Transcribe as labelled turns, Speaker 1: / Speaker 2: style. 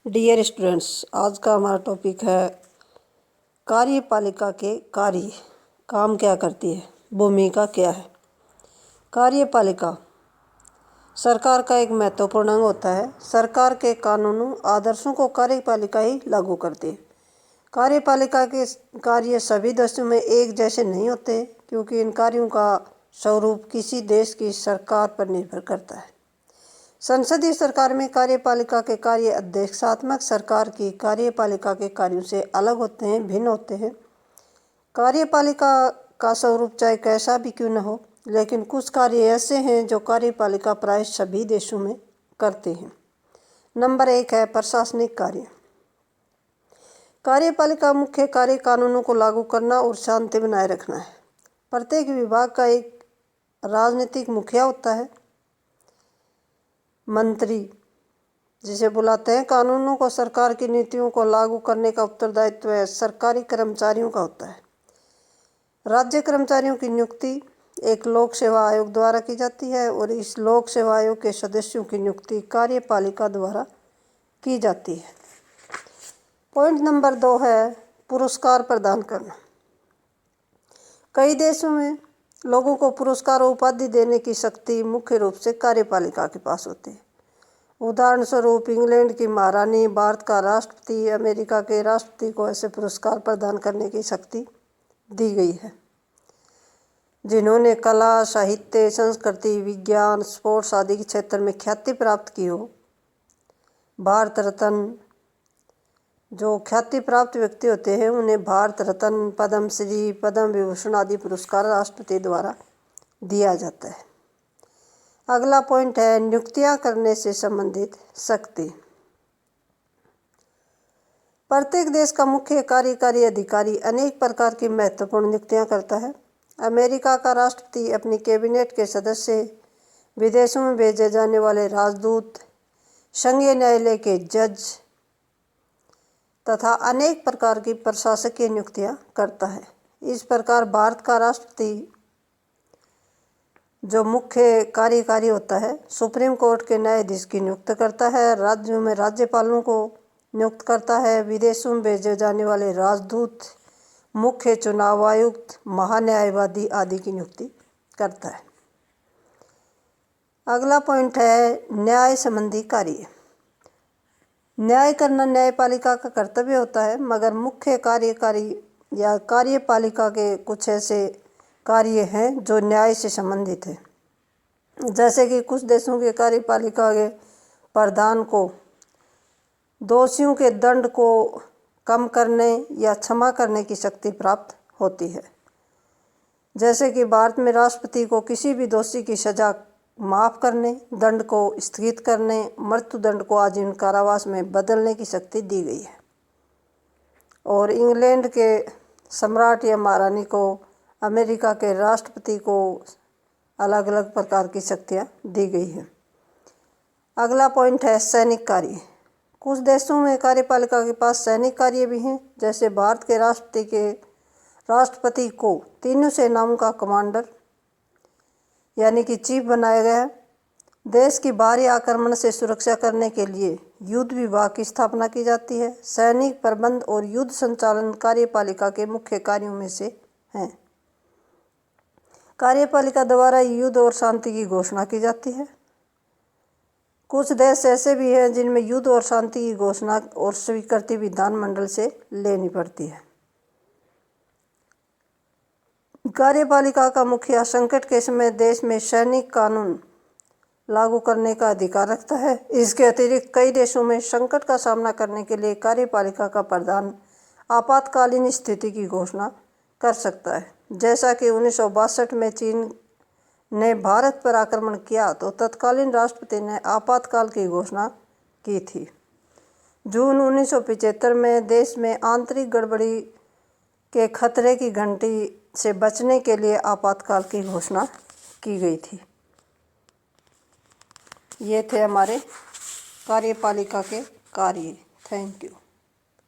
Speaker 1: Dear students, आज का हमारा टॉपिक है कार्यपालिका के कार्य। काम क्या करती है, भूमिका क्या है। कार्यपालिका सरकार का एक महत्वपूर्ण अंग होता है। सरकार के कानूनों आदर्शों को कार्यपालिका ही लागू करती है। कार्यपालिका के कार्य सभी देशों में एक जैसे नहीं होते, क्योंकि इन कार्यों का स्वरूप किसी देश की सरकार पर निर्भर करता है। संसदीय सरकार में कार्यपालिका के कार्य अध्यक्षात्मक सरकार की कार्यपालिका के कार्यों से अलग होते हैं, भिन्न होते हैं। कार्यपालिका का स्वरूप चाहे कैसा भी क्यों न हो, लेकिन कुछ कार्य ऐसे हैं जो कार्यपालिका प्राय सभी देशों में करते हैं। नंबर 1 है प्रशासनिक कार्य। कार्यपालिका मुख्य कार्य कानूनों को लागू करना और शांति बनाए रखना है। प्रत्येक विभाग का एक राजनीतिक मुखिया होता है, मंत्री जिसे बुलाते हैं। कानूनों को सरकार की नीतियों को लागू करने का उत्तरदायित्व सरकारी कर्मचारियों का होता है। राज्य कर्मचारियों की नियुक्ति एक लोक सेवा आयोग द्वारा की जाती है और इस लोक सेवा आयोग के सदस्यों की नियुक्ति कार्यपालिका द्वारा की जाती है। पॉइंट नंबर 2 है पुरस्कार प्रदान करना। कई देशों में लोगों को पुरस्कार और उपाधि देने की शक्ति मुख्य रूप से कार्यपालिका के पास होती है। उदाहरण स्वरूप इंग्लैंड की महारानी, भारत का राष्ट्रपति, अमेरिका के राष्ट्रपति को ऐसे पुरस्कार प्रदान करने की शक्ति दी गई है जिन्होंने कला, साहित्य, संस्कृति, विज्ञान, स्पोर्ट्स आदि के क्षेत्र में ख्याति प्राप्त की हो। भारत रत्न, जो ख्याति प्राप्त व्यक्ति होते हैं उन्हें भारत रत्न, पद्मश्री, पद्म विभूषण आदि पुरस्कार राष्ट्रपति द्वारा दिया जाता है। अगला पॉइंट है नियुक्तियां करने से संबंधित शक्ति। प्रत्येक देश का मुख्य कार्यकारी अधिकारी अनेक प्रकार की महत्वपूर्ण नियुक्तियां करता है। अमेरिका का राष्ट्रपति अपनी कैबिनेट के सदस्य, विदेशों में भेजे जाने वाले राजदूत, संघीय न्यायालय के जज तथा अनेक प्रकार की प्रशासकीय नियुक्तियां करता है। इस प्रकार भारत का राष्ट्रपति जो मुख्य कार्यकारी होता है, सुप्रीम कोर्ट के न्यायाधीश की नियुक्त करता है, राज्यों में राज्यपालों को नियुक्त करता है, विदेशों में भेजे जाने वाले राजदूत, मुख्य चुनाव आयुक्त, महान्यायवादी आदि की नियुक्ति करता है। अगला पॉइंट है न्याय संबंधी कार्य। न्याय करना न्यायपालिका का कर्तव्य होता है, मगर मुख्य कार्यकारी या कार्यपालिका के कुछ ऐसे कार्य हैं जो न्याय से संबंधित है। जैसे कि कुछ देशों के कार्यपालिका के प्रधान को दोषियों के दंड को कम करने या क्षमा करने की शक्ति प्राप्त होती है। जैसे कि भारत में राष्ट्रपति को किसी भी दोषी की सजा माफ़ करने, दंड को स्थगित करने, मृत्युदंड को आजीवन कारावास में बदलने की शक्ति दी गई है। और इंग्लैंड के सम्राट या महारानी को, अमेरिका के राष्ट्रपति को अलग अलग प्रकार की शक्तियाँ दी गई है। अगला पॉइंट है सैनिक कार्य। कुछ देशों में कार्यपालिका के पास सैनिक कार्य भी हैं। जैसे भारत के राष्ट्रपति को तीनों सेनाओं का कमांडर यानी कि चीफ बनाया गया है। देश की बाहरी आक्रमण से सुरक्षा करने के लिए युद्ध विभाग की स्थापना की जाती है। सैनिक प्रबंध और युद्ध संचालन कार्यपालिका के मुख्य कार्यों में से हैं। कार्यपालिका द्वारा युद्ध और शांति की घोषणा की जाती है। कुछ देश ऐसे भी हैं जिनमें युद्ध और शांति की घोषणा और स्वीकृति विधानमंडल से लेनी पड़ती है। कार्यपालिका का मुखिया संकट के समय देश में सैनिक कानून लागू करने का अधिकार रखता है। इसके अतिरिक्त कई देशों में संकट का सामना करने के लिए कार्यपालिका का प्रधान आपातकालीन स्थिति की घोषणा कर सकता है। जैसा कि 1962 में चीन ने भारत पर आक्रमण किया तो तत्कालीन राष्ट्रपति ने आपातकाल की घोषणा की थी। जून 1975 में देश में आंतरिक गड़बड़ी के खतरे की घंटी से बचने के लिए आपातकाल की घोषणा की गई थी। ये थे हमारे कार्यपालिका के कार्य। Thank you.